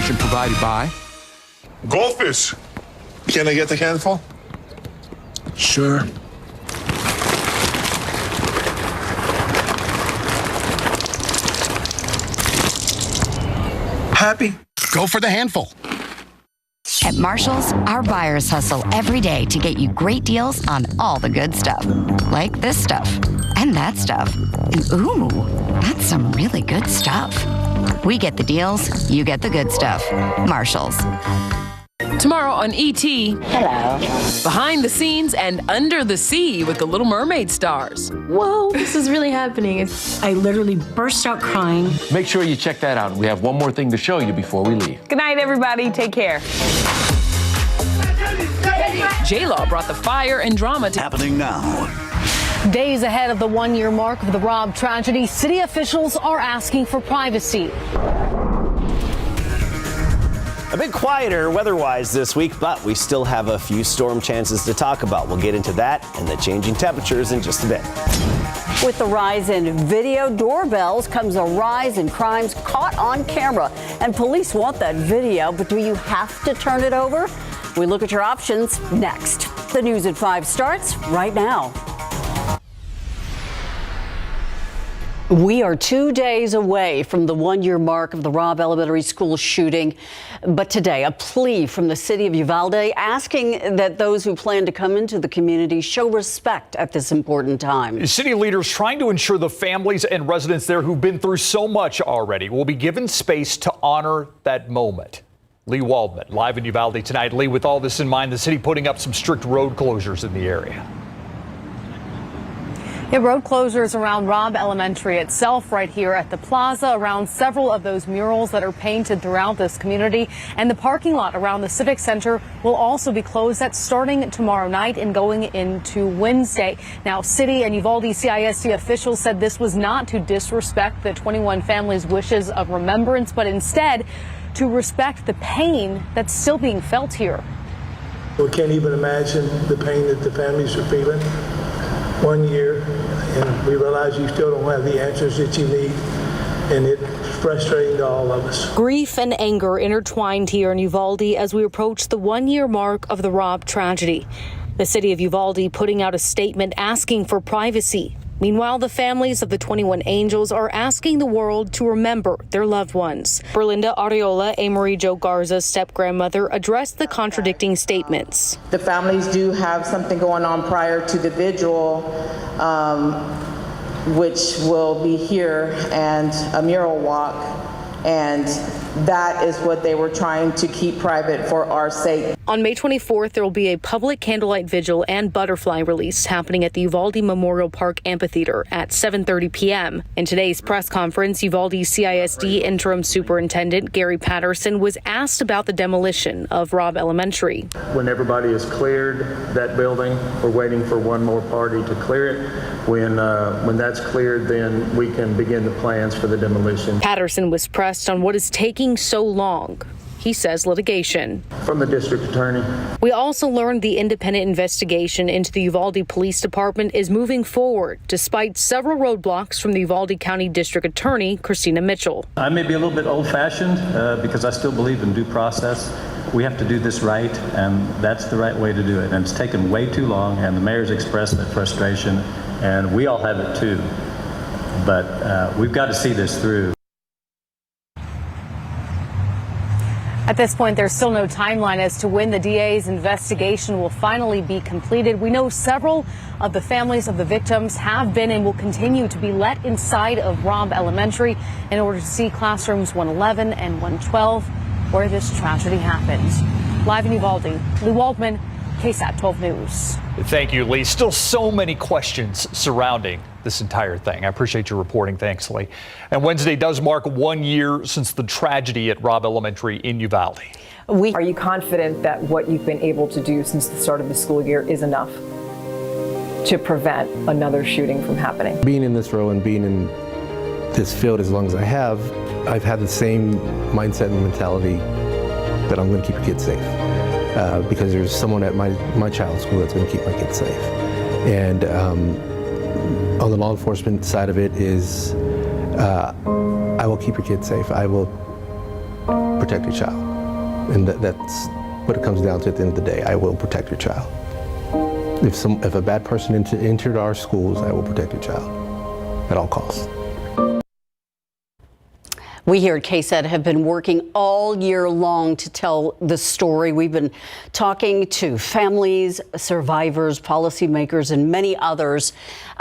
information provided by Goldfish. Can I get a handful? Sure. Happy? Go for the handful. At Marshall's, our buyers hustle every day to get you great deals on all the good stuff. Like this stuff, and that stuff. And ooh, that's some really good stuff. We get the deals, you get the good stuff. Marshall's. Tomorrow on E.T. Hello. Behind the scenes and under the sea with the Little Mermaid stars. Whoa, this is really happening. I literally burst out crying. Make sure you check that out. We have one more thing to show you before we leave. Good night, everybody. Take care. J-Law brought the fire and drama to happening now. Days ahead of the one-year mark of the Rob tragedy, city officials are asking for privacy. A bit quieter weather-wise this week, but we still have a few storm chances to talk about. We'll get into that and the changing temperatures in just a bit. With the rise in video doorbells comes a rise in crimes caught on camera. And police want that video, but do you have to turn it over? We look at your options next. The News at 5 starts right now. We are 2 days away from the one-year mark of the Robb Elementary School shooting. But today, a plea from the city of Uvalde asking that those who plan to come into the community show respect at this important time. City leaders trying to ensure the families and residents there who've been through so much already will be given space to honor that moment. Lee Waldman, live in Uvalde tonight. Lee, with all this in mind, the city putting up some strict road closures in the area. Yeah, road closures around Robb Elementary itself right here at the plaza, around several of those murals that are painted throughout this community, and the parking lot around the Civic Center will also be closed. That's starting tomorrow night and going into Wednesday. Now, city and Uvalde CISD officials said this was not to disrespect the 21 families' wishes of remembrance, but instead to respect the pain that's still being felt here. We can't even imagine the pain that the families are feeling. 1 year, and we realize you still don't have the answers that you need, and it's frustrating to all of us. Grief and anger intertwined here in Uvalde as we approach the one-year mark of the Robb tragedy. The city of Uvalde putting out a statement asking for privacy. Meanwhile, the families of the 21 angels are asking the world to remember their loved ones. Berlinda Arreola, Amarie Jo Garza's step-grandmother, addressed the contradicting statements. The families do have something going on prior to the vigil, which will be here, and a mural walk, and that is what they were trying to keep private for our sake. On May 24th, there will be a public candlelight vigil and butterfly release happening at the Uvalde Memorial Park Amphitheater at 7:30 p.m. In today's press conference, Uvalde CISD Interim Superintendent Gary Patterson was asked about the demolition of Robb Elementary. When everybody has cleared that building, we're waiting for one more party to clear it. When that's cleared, then we can begin the plans for the demolition. Patterson was pressed on what is taking so long. He says litigation. From the district attorney. We also learned the independent investigation into the Uvalde Police Department is moving forward, despite several roadblocks from the Uvalde County District Attorney, Christina Mitchell. I may be a little bit old-fashioned because I still believe in due process. We have to do this right, and that's the right way to do it. And it's taken way too long, and the mayor's expressed that frustration, and we all have it too. But we've got to see this through. At this point, there's still no timeline as to when the DA's investigation will finally be completed. We know several of the families of the victims have been and will continue to be let inside of Robb Elementary in order to see classrooms 111 and 112 where this tragedy happened. Live in Uvalde, Lee Waldman, KSAT 12 News. Thank you, Lee. Still so many questions surrounding this entire thing. I appreciate your reporting. Thanks, Lee. And Wednesday does mark 1 year since the tragedy at Robb Elementary in Uvalde. Are you confident that what you've been able to do since the start of the school year is enough to prevent another shooting from happening? Being in this role and being in this field as long as I have, I've had the same mindset and mentality that I'm going to keep the kids safe. Because there's someone at my child's school that's going to keep my kids safe. And on the law enforcement side of it is, I will keep your kids safe. I will protect your child. And that's what it comes down to at the end of the day. I will protect your child. If a bad person entered our schools, I will protect your child at all costs. We here at KSAT have been working all year long to tell the story. We've been talking to families, survivors, policymakers, and many others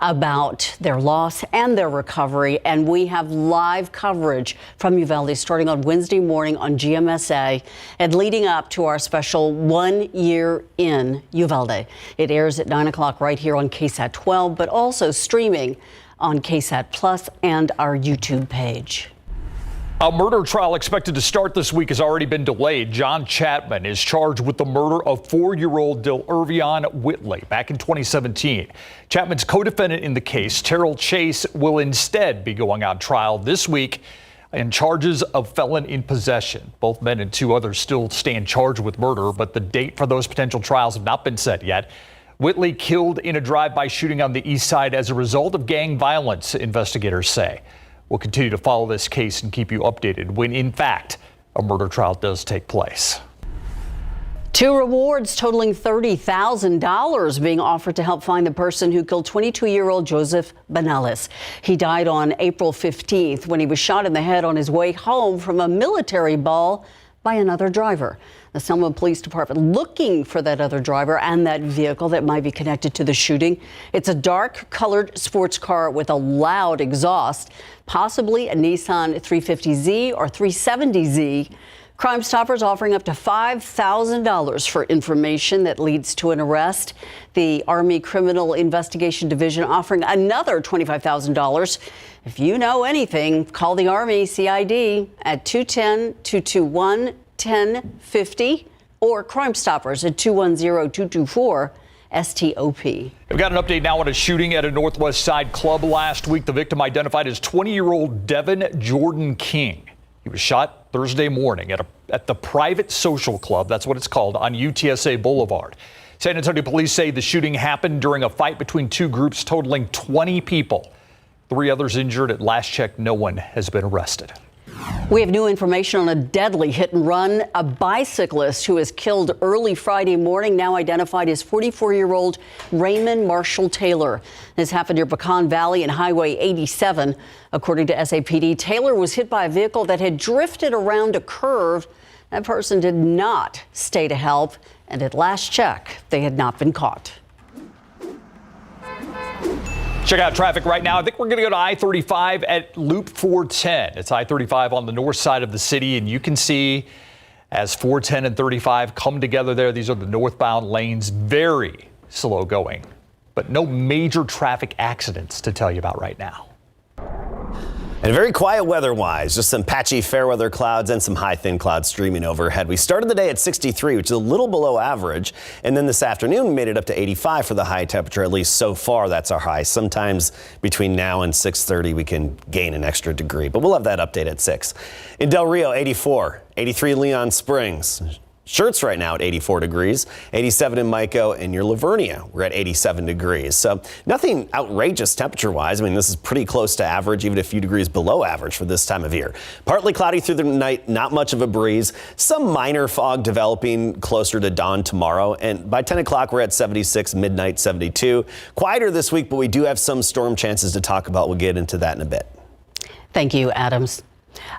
about their loss and their recovery. And we have live coverage from Uvalde starting on Wednesday morning on GMSA and leading up to our special 1 Year in Uvalde. It airs at 9 o'clock right here on KSAT 12, but also streaming on KSAT Plus and our YouTube page. A murder trial expected to start this week has already been delayed. John Chapman is charged with the murder of 4-year-old Del'Irvion Whitley back in 2017. Chapman's co-defendant in the case, Terrell Chase, will instead be going on trial this week in charges of felon in possession. Both men and 2 others still stand charged with murder, but the date for those potential trials have not been set yet. Whitley killed in a drive-by shooting on the east side as a result of gang violence, investigators say. We'll continue to follow this case and keep you updated when, in fact, a murder trial does take place. 2 rewards totaling $30,000 being offered to help find the person who killed 22-year-old Joseph Banales. He died on April 15th when he was shot in the head on his way home from a military ball by another driver. The Selma Police Department looking for that other driver and that vehicle that might be connected to the shooting. It's a dark-colored sports car with a loud exhaust, possibly a Nissan 350Z or 370Z. Crime Stoppers offering up to $5,000 for information that leads to an arrest. The Army Criminal Investigation Division offering another $25,000. If you know anything, call the Army CID at 210-221-1050 or Crime Stoppers at 210-224-STOP. We've got an update now on a shooting at a Northwest Side club last week. The victim identified as 20-year-old Devin Jordan King. He was shot Thursday morning at the Private Social Club, that's what it's called, on UTSA Boulevard. San Antonio police say the shooting happened during a fight between 2 groups totaling 20 people. 3 others injured. At last check, no one has been arrested. We have new information on a deadly hit and run. A bicyclist who was killed early Friday morning, now identified as 44-year-old Raymond Marshall Taylor. This happened near Pecan Valley and Highway 87. According to SAPD, Taylor was hit by a vehicle that had drifted around a curve. That person did not stay to help, and at last check, they had not been caught. Check out traffic right now. I think we're going to go to I-35 at Loop 410. It's I-35 on the north side of the city, and you can see as 410 and 35 come together there. These are the northbound lanes, very slow going, but no major traffic accidents to tell you about right now. And very quiet weather-wise, just some patchy fair weather clouds and some high thin clouds streaming overhead. We started the day at 63, which is a little below average. And then this afternoon, we made it up to 85 for the high temperature, at least so far. That's our high. Sometimes between now and 6:30, we can gain an extra degree, but we'll have that update at 6. In Del Rio, 84, 83 Leon Springs. Shirts right now at 84 degrees, 87 in Mico, and your Livernia, we're at 87 degrees. So nothing outrageous temperature-wise. I mean, this is pretty close to average, even a few degrees below average for this time of year. Partly cloudy through the night, not much of a breeze. Some minor fog developing closer to dawn tomorrow. And by 10 o'clock, we're at 76, midnight 72. Quieter this week, but we do have some storm chances to talk about. We'll get into that in a bit. Thank you, Adams.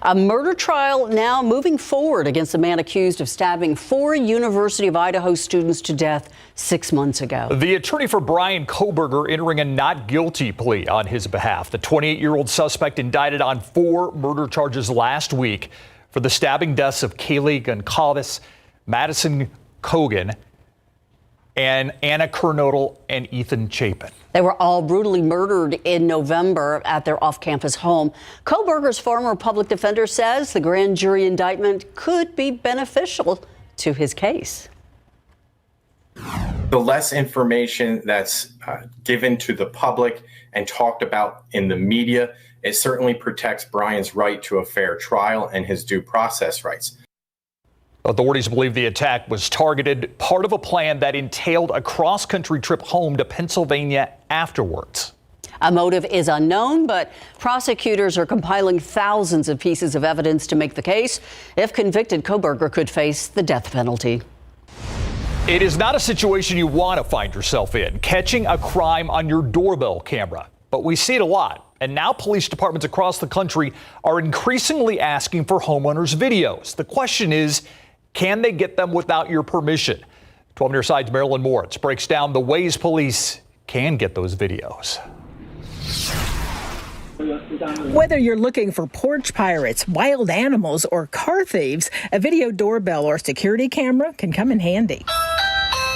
A murder trial now moving forward against a man accused of stabbing 4 University of Idaho students to death 6 months ago. The attorney for Brian Koberger entering a not guilty plea on his behalf. The 28-year-old suspect indicted on 4 murder charges last week for the stabbing deaths of Kaylee Goncalves, Madison Kogan, and Anna Kernodle and Ethan Chapin. They were all brutally murdered in November at their off-campus home. Koberger's former public defender says the grand jury indictment could be beneficial to his case. The less information that's given to the public and talked about in the media, it certainly protects Brian's right to a fair trial and his due process rights. Authorities believe the attack was targeted, part of a plan that entailed a cross-country trip home to Pennsylvania afterwards. A motive is unknown, but prosecutors are compiling thousands of pieces of evidence to make the case. If convicted, Koberger could face the death penalty. It is not a situation you want to find yourself in, catching a crime on your doorbell camera. But we see it a lot. And now police departments across the country are increasingly asking for homeowners' videos. The question is, can they get them without your permission? 12 News Side's Marilyn Moritz breaks down the ways police can get those videos. Whether you're looking for porch pirates, wild animals, or car thieves, a video doorbell or security camera can come in handy.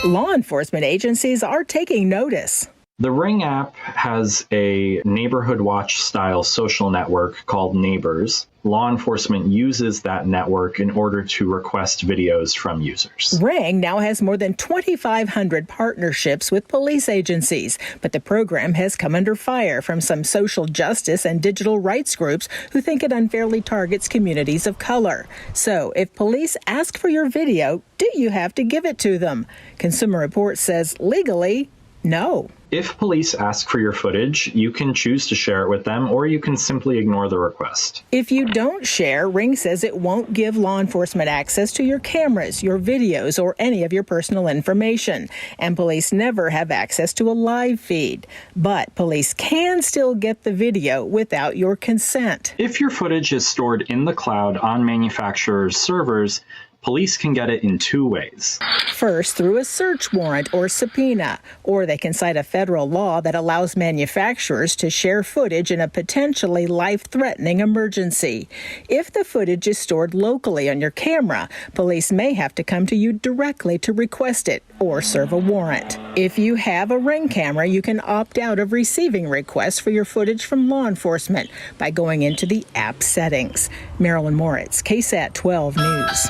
Law enforcement agencies are taking notice. The Ring app has a neighborhood watch style social network called Neighbors. Law enforcement uses that network in order to request videos from users. Ring now has more than 2,500 partnerships with police agencies, but the program has come under fire from some social justice and digital rights groups who think it unfairly targets communities of color. So if police ask for your video, do you have to give it to them? Consumer Reports says legally, no. If police ask for your footage, you can choose to share it with them, or you can simply ignore the request. If you don't share, Ring says it won't give law enforcement access to your cameras, your videos, or any of your personal information. And police never have access to a live feed. But police can still get the video without your consent. If your footage is stored in the cloud on manufacturers' servers, police can get it in two ways. First, through a search warrant or subpoena, or they can cite a federal law that allows manufacturers to share footage in a potentially life-threatening emergency. If the footage is stored locally on your camera, police may have to come to you directly to request it or serve a warrant. If you have a Ring camera, you can opt out of receiving requests for your footage from law enforcement by going into the app settings. Marilyn Moritz, KSAT 12 News.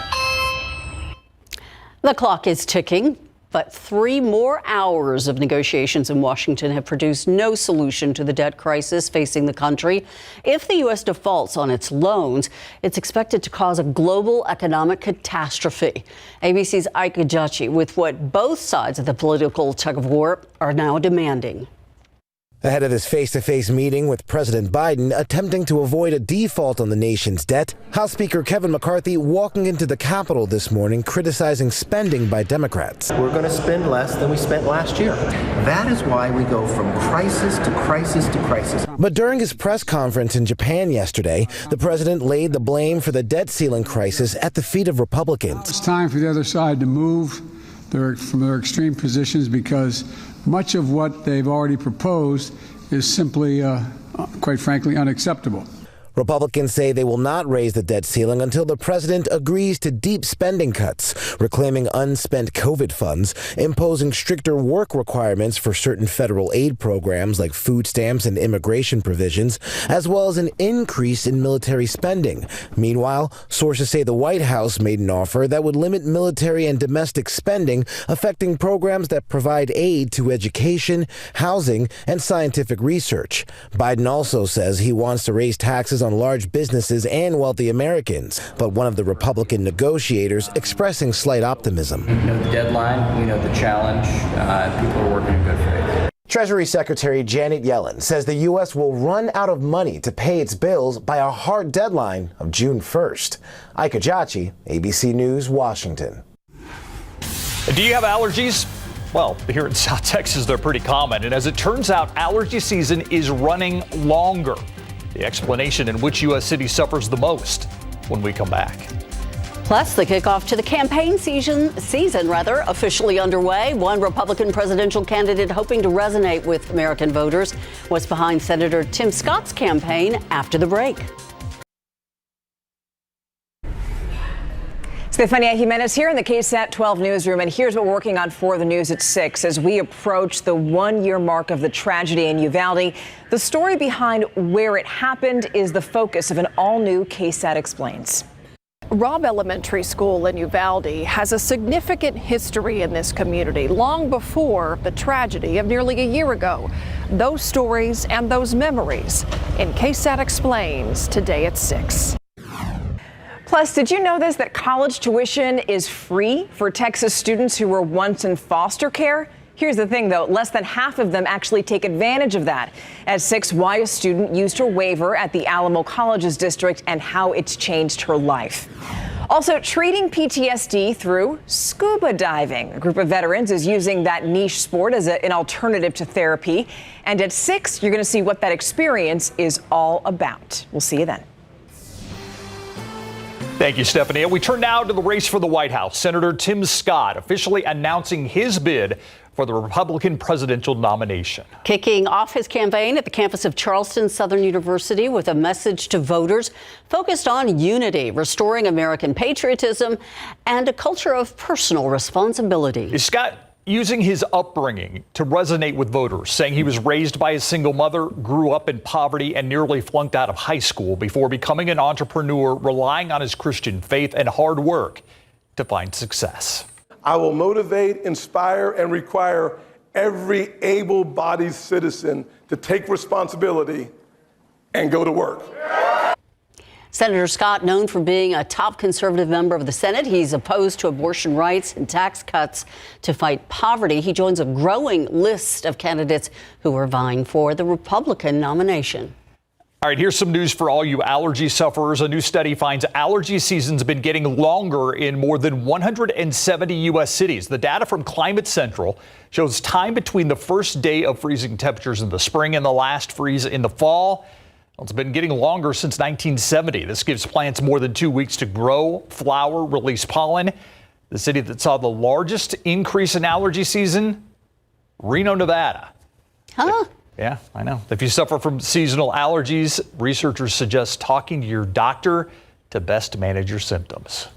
The clock is ticking, but 3 more hours of negotiations in Washington have produced no solution to the debt crisis facing the country. If the U.S. defaults on its loans, it's expected to cause a global economic catastrophe. ABC's Ike Ajachi with what both sides of the political tug-of-war are now demanding. Ahead of this face-to-face meeting with President Biden attempting to avoid a default on the nation's debt, House Speaker Kevin McCarthy walking into the Capitol this morning criticizing spending by Democrats. We're going to spend less than we spent last year. That is why we go from crisis to crisis to crisis. But during his press conference in Japan yesterday, the president laid the blame for the debt ceiling crisis at the feet of Republicans. It's time for the other side to move from their extreme positions, because much of what they've already proposed is simply, quite frankly, unacceptable. Republicans say they will not raise the debt ceiling until the president agrees to deep spending cuts, reclaiming unspent COVID funds, imposing stricter work requirements for certain federal aid programs like food stamps and immigration provisions, as well as an increase in military spending. Meanwhile, sources say the White House made an offer that would limit military and domestic spending, affecting programs that provide aid to education, housing, and scientific research. Biden also says he wants to raise taxes on large businesses and wealthy Americans, but one of the Republican negotiators expressing slight optimism. We know the deadline, we know the challenge, people are working in good faith. Treasury Secretary Janet Yellen says the U.S. will run out of money to pay its bills by a hard deadline of June 1st. Ike Ajachi, ABC News, Washington. Do you have allergies? Well, here in South Texas, they're pretty common. And as it turns out, allergy season is running longer. The explanation in which U.S. city suffers the most when we come back. Plus, the kickoff to the campaign season officially underway. One Republican presidential candidate hoping to resonate with American voters. What's behind Senator Tim Scott's campaign after the break. Stefania Jimenez here in the KSAT 12 newsroom, and here's what we're working on for the news at 6 as we approach the 1-year mark of the tragedy in Uvalde. The story behind where it happened is the focus of an all-new KSAT Explains. Robb Elementary School in Uvalde has a significant history in this community, long before the tragedy of nearly a year ago. Those stories and those memories in KSAT Explains today at 6. Plus, did you know that college tuition is free for Texas students who were once in foster care? Here's the thing, though. Less than half of them actually take advantage of that. At 6, why a student used her waiver at the Alamo Colleges district and how it's changed her life. Also, treating PTSD through scuba diving. A group of veterans is using that niche sport as an alternative to therapy. And at 6, you're going to see what that experience is all about. We'll see you then. Thank you, Stephanie. We turn now to the race for the White House. Senator Tim Scott officially announcing his bid for the Republican presidential nomination. Kicking off his campaign at the campus of Charleston Southern University with a message to voters focused on unity, restoring American patriotism, and a culture of personal responsibility. Is Scott using his upbringing to resonate with voters, saying he was raised by a single mother, grew up in poverty, and nearly flunked out of high school before becoming an entrepreneur, relying on his Christian faith and hard work to find success. I will motivate, inspire, and require every able-bodied citizen to take responsibility and go to work. Senator Scott, known for being a top conservative member of the Senate, he's opposed to abortion rights and tax cuts to fight poverty. He joins a growing list of candidates who are vying for the Republican nomination. All right, here's some news for all you allergy sufferers. A new study finds allergy season's been getting longer in more than 170 U.S. cities. The data from Climate Central shows time between the first day of freezing temperatures in the spring and the last freeze in the fall. Well, it's been getting longer since 1970. This gives plants more than 2 weeks to grow, flower, release pollen. The city that saw the largest increase in allergy season, Reno, Nevada. Huh? Yeah, I know. If you suffer from seasonal allergies, researchers suggest talking to your doctor to best manage your symptoms.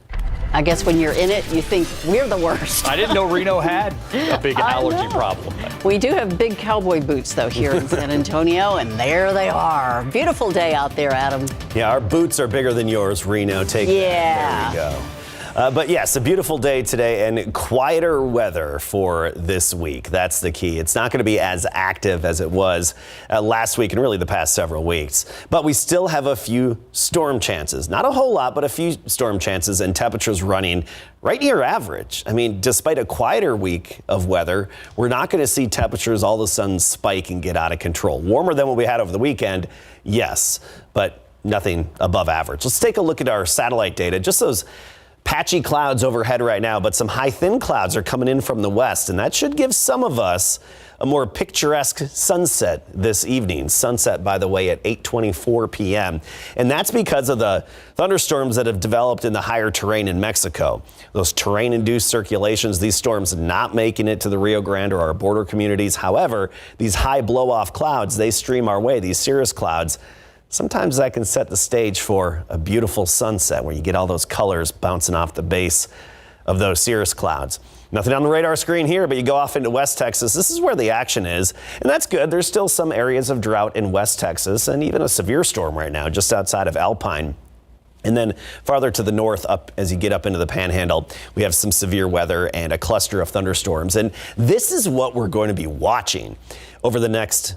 I guess when you're in it, you think we're the worst. I didn't know Reno had a big allergy problem. We do have big cowboy boots, though, here in San Antonio, and there they are. Beautiful day out there, Adam. Yeah, our boots are bigger than yours, Reno. Take that. There we go. But yes, a beautiful day today and quieter weather for this week. That's the key. It's not going to be as active as it was last week and really the past several weeks. But we still have a few storm chances. Not a whole lot, but a few storm chances and temperatures running right near average. I mean, despite a quieter week of weather, we're not going to see temperatures all of a sudden spike and get out of control. Warmer than what we had over the weekend, yes, but nothing above average. Let's take a look at our satellite data. Just those patchy clouds overhead right now, but some high thin clouds are coming in from the west, and that should give some of us a more picturesque sunset this evening. Sunset, by the way, at 8:24 p.m. And that's because of the thunderstorms that have developed in the higher terrain in Mexico. Those terrain-induced circulations, these storms not making it to the Rio Grande or our border communities. However, these high blow-off clouds, they stream our way, these cirrus clouds. Sometimes that can set the stage for a beautiful sunset where you get all those colors bouncing off the base of those cirrus clouds. Nothing on the radar screen here, but you go off into West Texas. This is where the action is, and that's good. There's still some areas of drought in West Texas and even a severe storm right now just outside of Alpine. And then farther to the north, up as you get up into the Panhandle, we have some severe weather and a cluster of thunderstorms. And this is what we're going to be watching over the next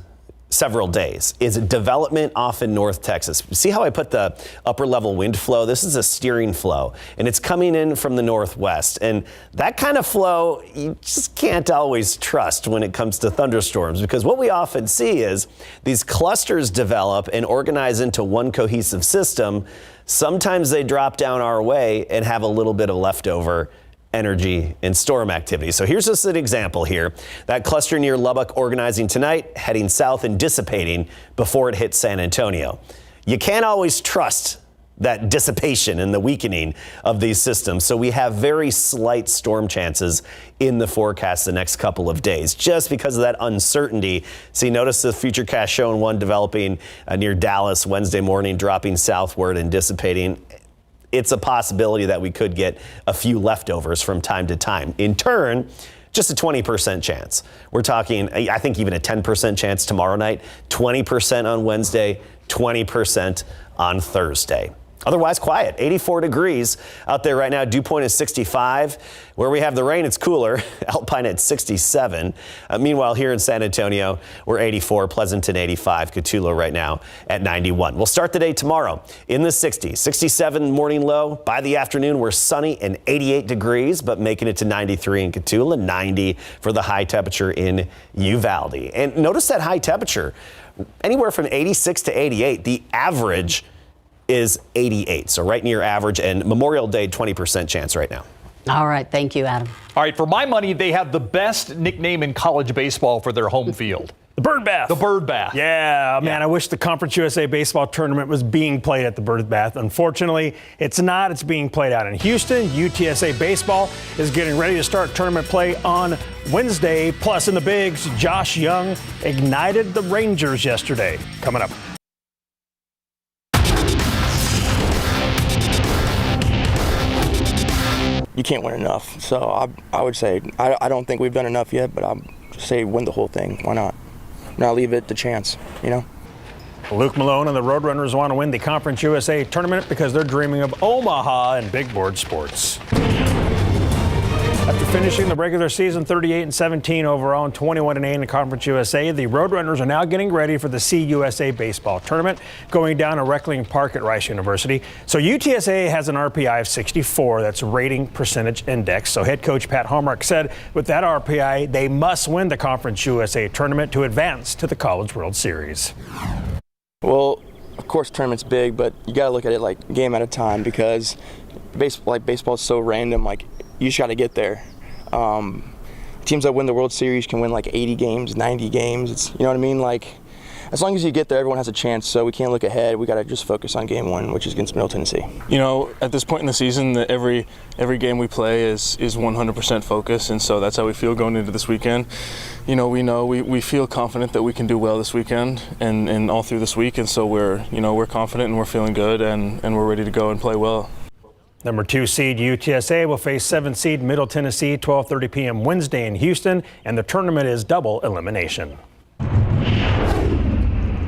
several days, is development off in North Texas. See how I put the upper level wind flow? This is a steering flow, and it's coming in from the northwest. And that kind of flow, you just can't always trust when it comes to thunderstorms, because what we often see is these clusters develop and organize into one cohesive system. Sometimes they drop down our way and have a little bit of leftover energy and storm activity. So here's just an example here. That cluster near Lubbock organizing tonight, heading south and dissipating before it hits San Antonio. You can't always trust that dissipation and the weakening of these systems. So we have very slight storm chances in the forecast the next couple of days, just because of that uncertainty. See, notice the futurecast showing one developing near Dallas Wednesday morning, dropping southward and dissipating. It's a possibility that we could get a few leftovers from time to time. In turn, just a 20% chance. We're talking, I think, even a 10% chance tomorrow night, 20% on Wednesday, 20% on Thursday. Otherwise quiet, 84 degrees out there right now. Dew point is 65. Where we have the rain, it's cooler. Alpine at 67. Meanwhile, here in San Antonio, we're 84, Pleasanton 85, Cotulla right now at 91. We'll start the day tomorrow in the 60s. 67 morning low. By the afternoon, we're sunny and 88 degrees, but making it to 93 in Cotulla, 90 for the high temperature in Uvalde. And notice that high temperature, anywhere from 86 to 88. The average is 88, so right near average, and Memorial Day 20% chance right now. All right, thank you, Adam. All right, for my money, they have the best nickname in college baseball for their home field. The Bird Bath. The Bird Bath. Yeah, man, I wish the Conference USA baseball tournament was being played at the Bird Bath. Unfortunately, it's not. It's being played out in Houston. UTSA baseball is getting ready to start tournament play on Wednesday. Plus, in the bigs, Josh Young ignited the Rangers yesterday. Coming up. You can't win enough. So I would say, I don't think we've done enough yet, but I'd say win the whole thing. Why not? Not leave it to chance, you know? Luke Malone and the Roadrunners want to win the Conference USA tournament because they're dreaming of Omaha and big board sports. After finishing the regular season 38-17 overall and 21-8 in the Conference USA, the Roadrunners are now getting ready for the CUSA baseball tournament going down at Reckling Park at Rice University. So UTSA has an RPI of 64. That's rating percentage index. So head coach Pat Hallmark said with that RPI, they must win the Conference USA tournament to advance to the College World Series. Well, of course, tournament's big, but you got to look at it like game at a time because baseball is so random. Like, you just got to get there. Teams that win the World Series can win like 80 games, 90 games. It's, you know what I mean? Like, as long as you get there, everyone has a chance. So we can't look ahead. We got to just focus on game one, which is against Middle Tennessee. You know, at this point in the season, every game we play is 100% focus, and so that's how we feel going into this weekend. You know, we feel confident that we can do well this weekend and all through this week, and so we're confident and we're feeling good and we're ready to go and play well. Number 2 seed UTSA will face 7 seed Middle Tennessee 12:30 p.m. Wednesday in Houston, and the tournament is double elimination.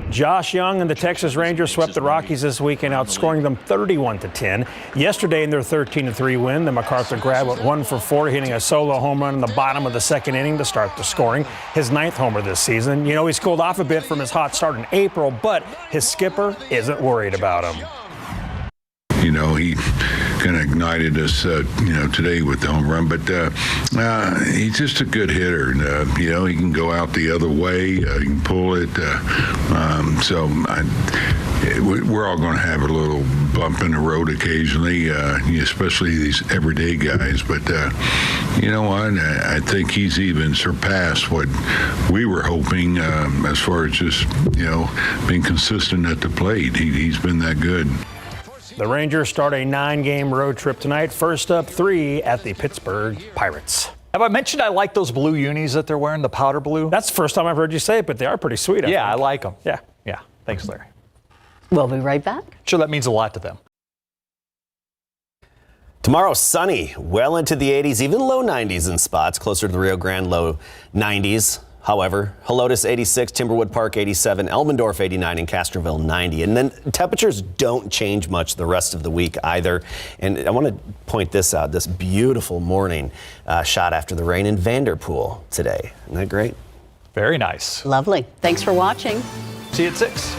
Josh Young and the Texas Rangers swept the Rockies this weekend, outscoring them 31-10. Yesterday in their 13-3 win, the MacArthur grad went 1 for 4, hitting a solo home run in the bottom of the second inning to start the scoring. His 9th homer this season. You know, he's cooled off a bit from his hot start in April, but his skipper isn't worried about him. You know, he kind of ignited us, today with the home run. But he's just a good hitter. And, he can go out the other way. He can pull it. So we're all going to have a little bump in the road occasionally, especially these everyday guys. But you know what? I think he's even surpassed what we were hoping as far as just, being consistent at the plate. He's been that good. The Rangers start a 9-game road trip tonight. First up, 3 at the Pittsburgh Pirates. Have I mentioned I like those blue unis that they're wearing, the powder blue? That's the first time I've heard you say it, but they are pretty sweet. I like them. Yeah. Thanks, Larry. We'll be right back. Sure, that means a lot to them. Tomorrow, sunny, well into the 80s, even low 90s in spots, closer to the Rio Grande, low 90s. However, Helotes 86, Timberwood Park 87, Elmendorf 89, and Castroville 90. And then temperatures don't change much the rest of the week either. And I want to point this out, this beautiful morning shot after the rain in Vanderpool today. Isn't that great? Very nice. Lovely. Thanks for watching. See you at 6.